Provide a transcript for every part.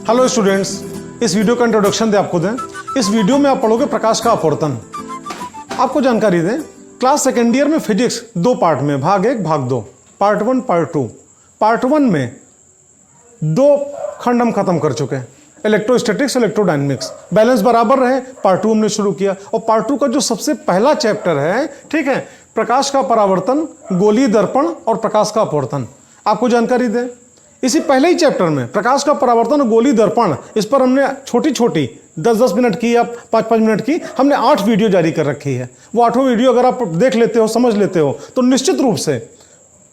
Hello students, इस video का introduction दे आपको दें। इस वीडियो में आप पढ़ोगे प्रकाश का अपवर्तन। आपको जानकारी दें, क्लास सेकेंड ईयर में फिजिक्स दो पार्ट में, भाग 1 भाग 2, पार्ट 1 पार्ट 2। पार्ट 1 में 2 खंड हम खत्म कर चुके हैं, इलेक्ट्रोस्टैटिक्स, इलेक्ट्रोडायनेमिक्स। बैलेंस बराबर रहे, पार्ट 2 हमने शुरू किया। और पार्ट 2 का जो सबसे पहला चैप्टर है, ठीक है, प्रकाश का परावर्तन, गोलीय दर्पण और प्रकाश का अपवर्तन। आपको जानकारी दें, इसी पहले ही चैप्टर में प्रकाश का परावर्तन और गोलीय दर्पण, इस पर हमने छोटी छोटी 10-10 मिनट की या 5-5 मिनट की हमने 8 वीडियो जारी कर रखी है। वो 8 वीडियो अगर आप देख लेते हो, समझ लेते हो, तो निश्चित रूप से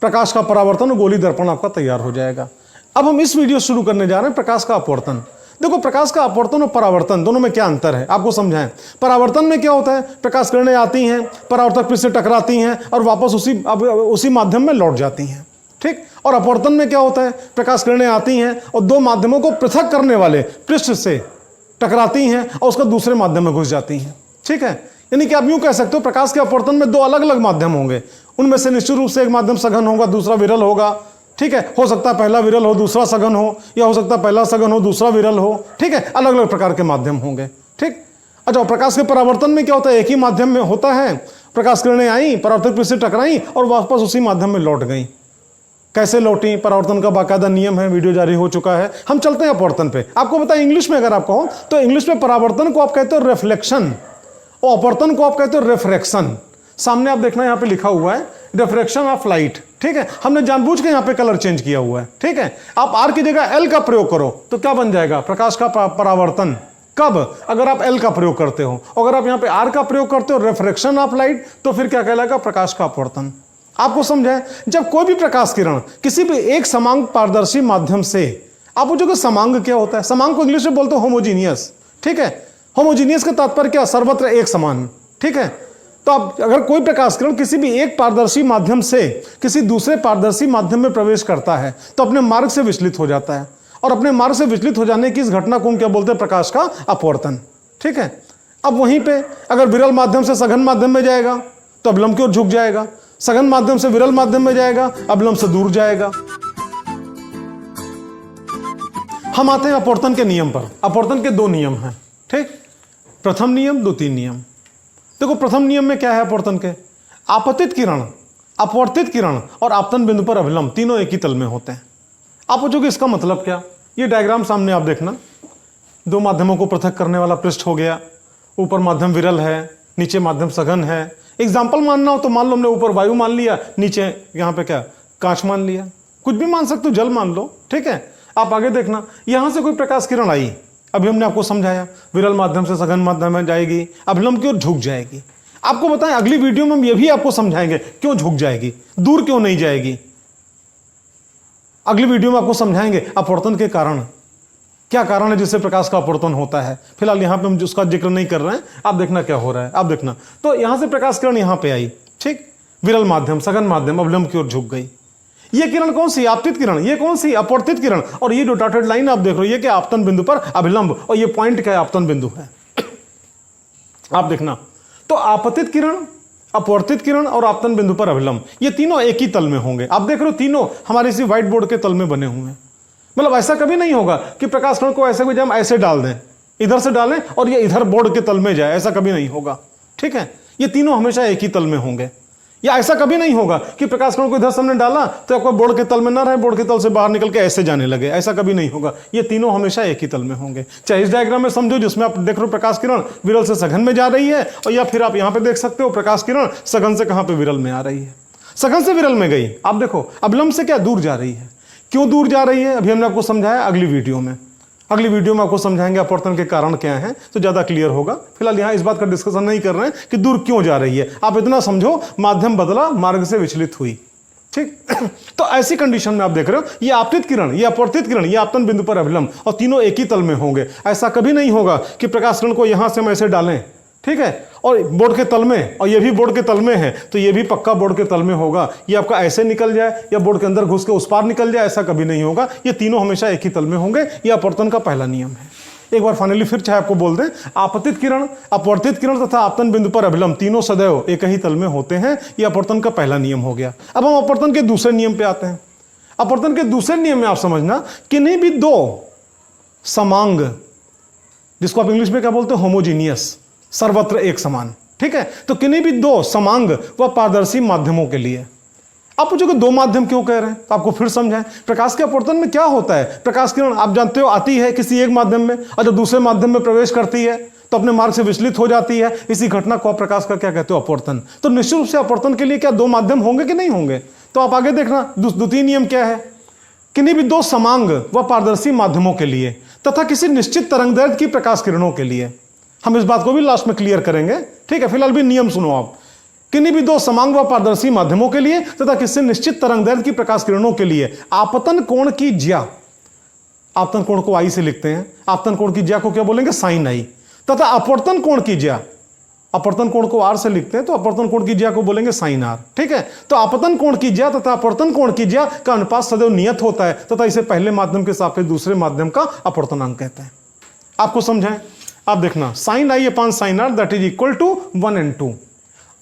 प्रकाश का परावर्तन और गोलीय दर्पण आपका तैयार हो जाएगा। अब हम इस वीडियो शुरू करने जा रहे हैं प्रकाश का अपवर्तन। देखो, प्रकाश का अपवर्तन और परावर्तन दोनों में क्या अंतर है आपको समझाएं। परावर्तन में क्या होता है, प्रकाश किरणें आती हैं, परावर्तक फिर से टकराती हैं और वापस उसी माध्यम में लौट जाती हैं, ठीक। और अपवर्तन में क्या होता है, प्रकाश किरणें आती हैं और 2 माध्यमों को पृथक करने वाले पृष्ठ से टकराती हैं और उसका दूसरे माध्यम में घुस जाती हैं, ठीक है। यानी कि आप यूं कह सकते हो, प्रकाश के अपवर्तन में 2 अलग अलग माध्यम होंगे। उनमें से निश्चित रूप से एक माध्यम सघन होगा, दूसरा विरल होगा, ठीक है। हो सकता है पहला विरल हो, दूसरा सघन हो, या हो सकता है पहला सघन हो, दूसरा विरल हो, ठीक है। अलग अलग प्रकार के माध्यम होंगे, ठीक। अच्छा, प्रकाश के परावर्तन में क्या होता है, एक ही माध्यम में होता है। प्रकाश किरणें आई, परावर्तक पृष्ठ से टकराई और वापस उसी माध्यम में लौट गई। कैसे लौटी, परावर्तन का बाकायदा नियम है, वीडियो जारी हो चुका है। हम चलते हैं अपवर्तन पे। आपको पता है, इंग्लिश में अगर आप कहो तो इंग्लिश में परावर्तन को आप कहते हो रिफ्लेक्शन और अपवर्तन को आप कहते हो रिफ्रैक्शन। सामने आप देखना, यहाँ पे लिखा हुआ है रिफ्रैक्शन ऑफ लाइट, ठीक है। हमने जानबूझ के यहाँ पे कलर चेंज किया हुआ है, ठीक है। आप आर की जगह एल का प्रयोग करो तो क्या बन जाएगा, प्रकाश का परावर्तन। कब, अगर आप एल का प्रयोग करते हो। अगर आप यहाँ पे आर का प्रयोग करते हो, रिफ्रैक्शन ऑफ लाइट, तो फिर क्या कहलाएगा, प्रकाश का अपवर्तन। आपको समझाएं, जब कोई भी प्रकाश किरण किसी भी एक समांग पारदर्शी माध्यम से, आप पूछोगे समांग क्या होता है। समांग को इंग्लिश में बोलते हो होमोजीनियस, ठीक है। होमोजीनियस का तात्पर्य क्या, सर्वत्र एक समान, ठीक है। तो आप अगर कोई प्रकाश किरण किसी भी एक पारदर्शी माध्यम से किसी दूसरे पारदर्शी माध्यम में प्रवेश करता है तो अपने मार्ग से विचलित हो जाता है, और अपने मार्ग से विचलित हो जाने की इस घटना को हम क्या बोलते हैं, प्रकाश का अपवर्तन, ठीक है। अब वहीं पे अगर विरल माध्यम से सघन माध्यम में जाएगा तो अभिलंब की ओर झुक जाएगा, सघन माध्यम से विरल माध्यम में जाएगा, अभिलंब से दूर जाएगा। हम आते हैं अपवर्तन के नियम पर। अपवर्तन के 2 नियम हैं, ठीक। प्रथम नियम, द्वितीय नियम। देखो, प्रथम नियम में क्या है अपवर्तन के, आपतित किरण, अपवर्तित किरण और आपतन बिंदु पर अभिलंब तीनों एक ही तल में होते हैं। आप पूछोगे इसका मतलब क्या। ये डायग्राम सामने आप देखना, 2 माध्यमों को पृथक करने वाला पृष्ठ हो गया, ऊपर माध्यम विरल है, नीचे माध्यम सघन है। एग्जाम्पल मानना हो तो मान लो हमने ऊपर वायु मान लिया, नीचे यहाँ पे क्या, कांच मान लिया, कुछ भी मान सकते हो, जल मान लो, ठीक है। आप आगे देखना, यहां से कोई प्रकाश किरण आई, अभी हमने आपको समझाया, विरल माध्यम से सघन माध्यम में जाएगी, अभिलंब की ओर झुक जाएगी। आपको बताएं, अगली वीडियो में हम ये भी आपको समझाएंगे क्यों झुक जाएगी, दूर क्यों नहीं जाएगी। अगली वीडियो में आपको समझाएंगे अपवर्तन के कारण, क्या कारण है जिससे प्रकाश का अपवर्तन होता है। फिलहाल यहां पे हम उसका जिक्र नहीं कर रहे हैं, आप देखना क्या हो रहा है। आप देखना, तो यहां से प्रकाश किरण यहां पे आई, ठीक, विरल माध्यम, सघन माध्यम, अभिलंब की ओर झुक गई। ये किरण कौन सी, आपतित किरण, ये कौन सी, अपवर्तित किरण। और ये जो डॉटेड लाइन आप देख रहे हो, ये क्या, आपतन बिंदु पर अभिलंब, और ये पॉइंट क्या है, आपतन बिंदु है। आप देखना, तो आपतित किरण, अपवर्तित किरण और आपतन बिंदु पर अभिलंब, ये तीनों एक ही तल में होंगे। आप देख रहे हो, तीनों हमारे इसी व्हाइट बोर्ड के तल में बने हुए हैं। मतलब ऐसा कभी नहीं होगा कि प्रकाश किरण को ऐसे हम ऐसे डाल दें, इधर से डालें और ये इधर बोर्ड के तल में जाए, ऐसा कभी नहीं होगा, ठीक है। ये तीनों हमेशा एक ही तल में होंगे। या ऐसा कभी नहीं होगा कि प्रकाश किरण को इधर से हमने डाला तो आपको बोर्ड के तल में ना रहे, बोर्ड के तल से बाहर निकल के ऐसे जाने लगे, ऐसा कभी नहीं होगा। ये तीनों हमेशा एक ही तल में होंगे। चाहे इस डायग्राम में समझो जिसमें आप देख रहे हो प्रकाश किरण विरल से सघन में जा रही है, और या फिर आप यहां पे देख सकते हो प्रकाश किरण सघन से कहां पे, विरल में आ रही है। सघन से विरल में गई, आप देखो अभिलंब से क्या, दूर जा रही है। क्यों दूर जा रही है, अभी हमने आपको समझाया। अगली वीडियो में आपको समझाएंगे अपवर्तन के कारण क्या हैं, तो ज्यादा क्लियर होगा। फिलहाल यहां इस बात का डिस्कशन नहीं कर रहे हैं कि दूर क्यों जा रही है। आप इतना समझो, माध्यम बदला, मार्ग से विचलित हुई, ठीक। तो ऐसी कंडीशन में आप देख रहे हो, ये आपतित किरण, ये अपवर्तित किरण, ये आपतन बिंदु पर अभिलंब, और तीनों एक ही तल में होंगे। ऐसा कभी नहीं होगा कि प्रकाश किरण को यहां से हम ऐसे डालें, ठीक है, और बोर्ड के तल में, और ये भी बोर्ड के तल में है तो ये भी पक्का बोर्ड के तल में होगा। ये आपका ऐसे निकल जाए या बोर्ड के अंदर घुस के उस पार निकल जाए, ऐसा कभी नहीं होगा। ये तीनों हमेशा एक ही तल में होंगे। ये अपवर्तन का पहला नियम है। एक बार फाइनली फिर चाहे आपको बोल दें, आपतित किरण, अपवर्तित किरण तथा आपतन बिंदु पर अभिलंब तीनों सदैव एक ही तल में होते हैं। यह अपवर्तन का पहला नियम हो गया। अब हम अपवर्तन के दूसरे नियम पे आते हैं। अपवर्तन के दूसरे नियम में आप समझना, किन्हीं भी 2 समांग, जिसको आप इंग्लिश में क्या बोलते हो, होमोजीनियस, सर्वत्र एक समान। ठीक है, तो किन्हीं भी दो समांग व पारदर्शी माध्यमों के लिए। आप पूछोगे दो माध्यम क्यों कह रहे हैं, तो आपको फिर समझाएं। प्रकाश के अपवर्तन में क्या होता है, प्रकाश किरण आप जानते हो आती है किसी एक माध्यम में और जब दूसरे माध्यम में प्रवेश करती है तो अपने मार्ग से विचलित हो जाती है। इसी घटना को आप प्रकाश का क्या कहते हो, अपवर्तन। तो निश्चित रूप से अपवर्तन के लिए क्या दो माध्यम होंगे कि नहीं होंगे। तो आप आगे देखना, द्वितीय नियम क्या है, किन्हीं भी दो समांग व पारदर्शी माध्यमों के लिए तथा किसी निश्चित तरंगदैर्घ्य की प्रकाश किरणों के लिए। हम इस बात को भी लास्ट में क्लियर करेंगे। ठीक है, फिलहाल भी नियम सुनो आप। किन्हीं भी दो समांग व पारदर्शी माध्यमों के लिए तथा किसी निश्चित तरंगदैर्घ्य की प्रकाश किरणों के लिए आपतन कोण की ज्या, आपतन कोण को आई से लिखते हैं, आपतन कोण की ज्या को क्या बोलेंगे, साइन आई, तथा अपवर्तन कोण की ज्या, अपवर्तन कोण को आर से लिखते हैं तो अपवर्तन कोण की ज्या को बोलेंगे साइन आर। ठीक है, तो आपतन कोण की ज्या तथा अपवर्तन कोण की ज्या का अनुपात सदैव नियत होता है तथा इसे पहले माध्यम के सापेक्ष दूसरे माध्यम का अपवर्तनांक कहते हैं। आपको समझाएं, आप देखना, sine i upon sine r that is equal to 1 and 2।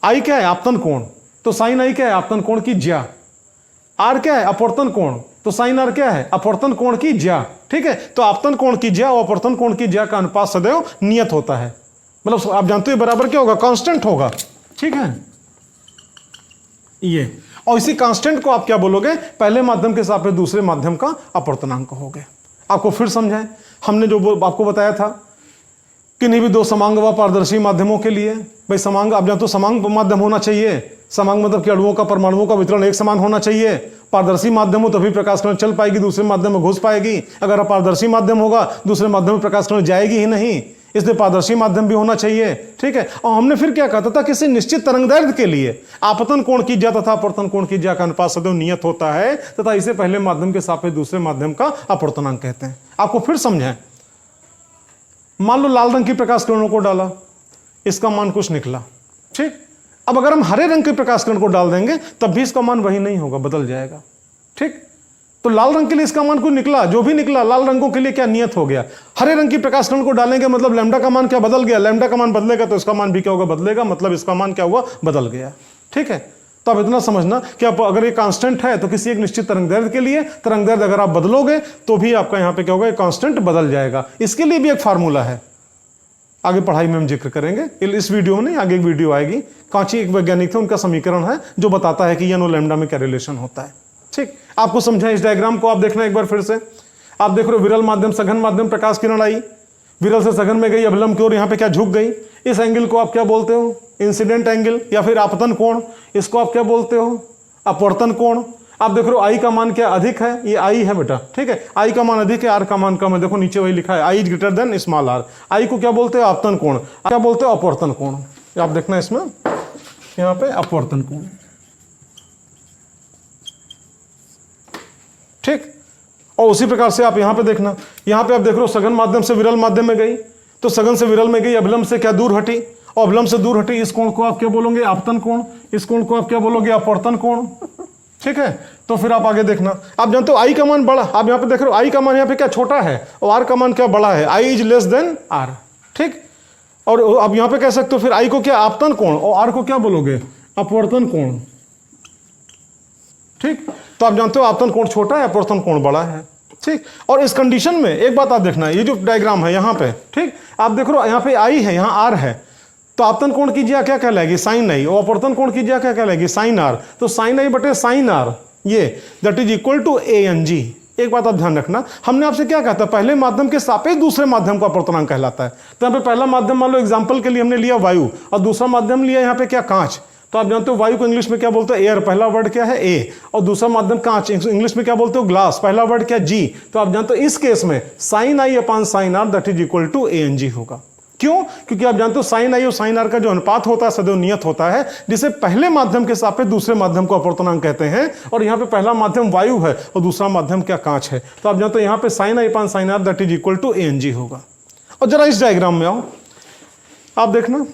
I क्या है, आपतन कोण, तो साइन आई क्या है, आपतन कोण की ज्या। आर क्या है, अपवर्तन कोण, तो साइन आर क्या है, अपवर्तन कोण की ज्या। ठीक है, तो आपतन कोण की ज्या और अपवर्तन कोण की ज्या का अनुपात सदैव नियत होता है, मतलब आप जानते हो बराबर क्या होगा, कांस्टेंट होगा। ठीक है, ये और इसी कांस्टेंट को आप क्या बोलोगे, पहले माध्यम के सापेक्ष दूसरे माध्यम का अपवर्तनांक कहोगे। आपको फिर समझाएं, हमने जो आपको बताया था किन्हीं भी दो समांग व पारदर्शी माध्यमों के लिए, भाई समांग आप जानते हो समांग माध्यम होना चाहिए, समांग मतलब कि अणुओं का परमाणुओं का वितरण एक समान होना चाहिए। पारदर्शी माध्यम हो तभी प्रकाश किरण चल पाएगी, दूसरे माध्यम में घुस पाएगी। अगर अपारदर्शी माध्यम होगा दूसरे माध्यम में प्रकाश किरण जाएगी ही नहीं, इसलिए पारदर्शी माध्यम भी होना चाहिए। ठीक है, और हमने फिर क्या कहा था, किसी निश्चित तरंगदैर्घ्य के लिए आपतन कोण की ज्या तथा अपवर्तन कोण की ज्या का अनुपात सदैव नियत होता है तथा इसे पहले माध्यम के सापेक्ष दूसरे माध्यम का अपवर्तनांक कहते हैं। आपको फिर समझाएं, मान लो लाल रंग की प्रकाश किरणों को डाला, इसका मान कुछ निकला। ठीक, अब अगर हम हरे रंग की प्रकाश किरण को डाल देंगे तब भी इसका मान वही नहीं होगा, बदल जाएगा। ठीक, तो लाल रंग के लिए इसका मान कुछ निकला, जो भी निकला लाल रंगों के लिए क्या नियत हो गया। हरे रंग की प्रकाश किरण को डालेंगे मतलब लैम्डा का मान क्या बदल गया, लैम्डा का मान बदलेगा तो इसका मान भी क्या होगा, बदलेगा, मतलब इसका मान क्या हुआ, बदल गया। ठीक है, तो अब इतना समझना कि आप अगर ये कांस्टेंट है तो किसी एक निश्चित तरंगदैर्घ्य के लिए तरंगदैर्घ्य अगर आप बदलोगे तो भी आपका यहाँ पे क्या होगा, कांस्टेंट बदल जाएगा। इसके लिए भी एक फार्मूला है, आगे पढ़ाई में हम जिक्र करेंगे, इस वीडियो में नहीं, आगे एक वीडियो आएगी। कांची एक वैज्ञानिक थे, उनका समीकरण है जो बताता है कि यनो लैम्डा में क्या रिलेशन होता है। ठीक, आपको समझा, इस डायग्राम को आप देखना एक बार फिर से। आप देख रहे हो विरल माध्यम सघन माध्यम प्रकाश किरण आई, विरल से सघन में गई, अभिलंब की ओर यहाँ पे क्या झुक गई। इस एंगल को आप क्या बोलते हो, इंसिडेंट एंगल या फिर आपतन कोण। इसको आप क्या बोलते हो, अपवर्तन कोण। आप देख रहे हो आई का मान क्या अधिक है, ये आई है बेटा। ठीक है, आई का मान अधिक है, आर का मान कम है। देखो नीचे वही लिखा है, I is greater than small r. I को क्या बोलते हो, आपतन कोण, क्या बोलते हो, अपवर्तन कोण। आप देखना इसमें यहाँ पे अपवर्तन कोण। ठीक, और उसी प्रकार से आप यहां पे देखना, यहां पे आप देख रहे हो सघन माध्यम से विरल माध्यम में गई, तो सघन से विरल में गई, अभिलंब से क्या दूर हटी, और अभिलंब से दूर हटी, इस कोण को आप क्या बोलोगे, आपतन कोण। इस कोण को आप क्या बोलोगे, अपवर्तन कोण। ठीक है, तो फिर आप आगे देखना, आप जानते हो आई का मान बड़ा, आप यहां पे देख रहे हो आई का मान यहाँ पे क्या छोटा है और आर का मान क्या बड़ा है, I is less than are. ठीक, और अब यहां पे कह सकते हो फिर आई को क्या, आपतन कोण, और आर को क्या बोलोगे, अपवर्तन कोण। ठीक, तो आप जानते हो आपतन कोण छोटा है, अपवर्तन कोण बड़ा है। ठीक, और इस कंडीशन में एक बात आप देखना, ये जो डायग्राम है यहाँ पे, ठीक, आप देख रहे हो यहाँ पे आई है, यहाँ आर है, तो आपतन कोण की ज्या क्या कहलाएगी, साइन आई, और अपवर्तन कोण की ज्या क्या कहलाएगी, साइन आर। तो साइन आई बटे साइन आर, ये that is equal to a n g. एक बात आप ध्यान रखना, हमने आपसे क्या कहा था, पहले माध्यम के सापेक्ष दूसरे माध्यम का अपवर्तनांक कहलाता है। तो यहाँ पे पहला माध्यम मान लो एग्जाम्पल के लिए हमने लिया वायु, और दूसरा माध्यम लिया यहाँ पे क्या, कांच। तो आप जानते हो वायु को इंग्लिश में क्या बोलते हैं, एयर, पहला वर्ड क्या है ए, और दूसरा माध्यम कांच, इंग्लिश में क्या बोलते हो, ग्लास, पहला वर्ड क्या, जी। तो आप जानते हो इस केस में sine i upon sine r that is equal to a n g होगा। क्यों, क्योंकि आप जानते हो साइन आई और साइन आर का जो अनुपात होता है सदैव नियत होता है, जिसे पहले माध्यम के सापेक्ष दूसरे माध्यम को अपवर्तनांक कहते हैं। और यहाँ पे पहला माध्यम वायु है और दूसरा माध्यम क्या, कांच है। तो आप जानते हो यहाँ पे sine i upon sine r that is equal to a n g होगा। और जरा इस डायग्राम में आओ, आप देखना,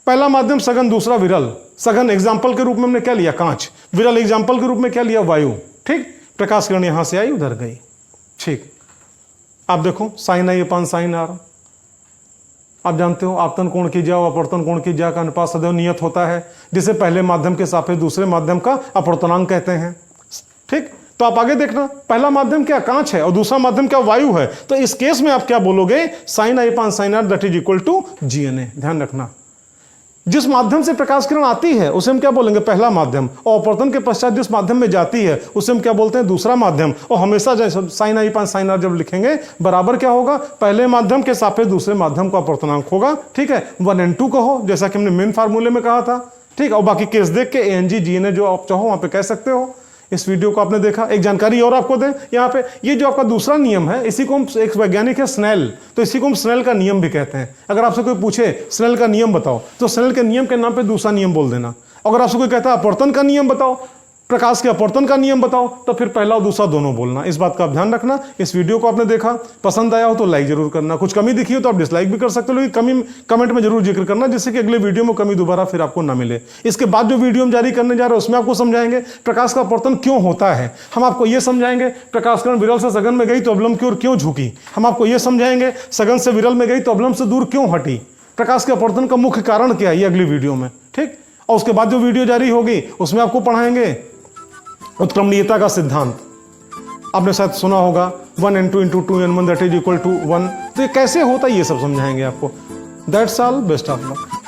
पहला माध्यम सघन, दूसरा विरल। सघन एग्जाम्पल के रूप में हमने क्या लिया, कांच। विरल एग्जाम्पल के रूप में क्या लिया, वायु। ठीक, प्रकाश किरण यहां से आई, उधर गई। ठीक, आप देखो sine i upon sine r, आप जानते हो आपतन कोण की ज्या और अपवर्तन कोण की ज्या का अनुपात सदैव नियत होता है, जिसे पहले माध्यम के सापेक्ष दूसरे माध्यम का अपवर्तनांक कहते हैं। ठीक, तो आप आगे देखना, पहला माध्यम क्या कांच है और दूसरा माध्यम क्या वायु है। तो इस केस में आप क्या बोलोगे, sine i upon sine r that is equal to GNA। ध्यान रखना, जिस माध्यम से प्रकाश किरण आती है उसे हम क्या बोलेंगे, पहला माध्यम, और अपवर्तन के पश्चात जिस माध्यम में जाती है उसे हम क्या बोलते हैं, दूसरा माध्यम। और हमेशा जैसे sign i upon sine are जब लिखेंगे बराबर क्या होगा, पहले माध्यम के सापेक्ष दूसरे माध्यम का अपवर्तनांक होगा। ठीक है, 1 and 2 कहो जैसा कि हमने मेन फार्मूले में कहा था। ठीक, और बाकी केस देख के ANG GNA जो आप चाहो वहां पे कह सकते हो। इस वीडियो को आपने देखा, एक जानकारी और आपको दें यहाँ पे, ये जो आपका दूसरा नियम है इसी को हम, एक वैज्ञानिक है स्नेल, तो इसी को हम स्नेल का नियम भी कहते हैं। अगर आपसे कोई पूछे स्नेल का नियम बताओ तो स्नेल के नियम के नाम पे दूसरा नियम बोल देना। अगर आपसे कोई कहता है अपवर्तन का नियम बताओ, प्रकाश के अपवर्तन का नियम बताओ, तो फिर पहला और दूसरा दोनों बोलना। इस बात का आप ध्यान रखना। इस वीडियो को आपने देखा, पसंद आया हो तो लाइक जरूर करना, कुछ कमी दिखी हो तो आप डिसलाइक भी कर सकते हो, लेकिन कमी कमेंट में जरूर जिक्र करना, जिससे कि अगले वीडियो में कमी दोबारा फिर आपको ना मिले। इसके बाद जो वीडियो हम जारी करने जा रहे हैं उसमें आपको समझाएंगे प्रकाश का अपवर्तन क्यों होता है। हम आपको यह समझाएंगे प्रकाश किरण विरल से सघन में गई तो अवलंब की ओर क्यों झुकी। हम आपको यह समझाएंगे सघन से विरल में गई तो अवलंब से दूर क्यों हटी। प्रकाश के अपवर्तन का मुख्य कारण क्या है, ये अगली वीडियो में। ठीक, और उसके बाद जो वीडियो जारी होगी उसमें आपको पढ़ाएंगे उत्क्रमणीयता का सिद्धांत। आपने शायद सुना होगा 1 and 2 into 2 and 1 that is equal to 1। तो ये कैसे होता है ये सब समझाएंगे आपको। That's all, best of luck.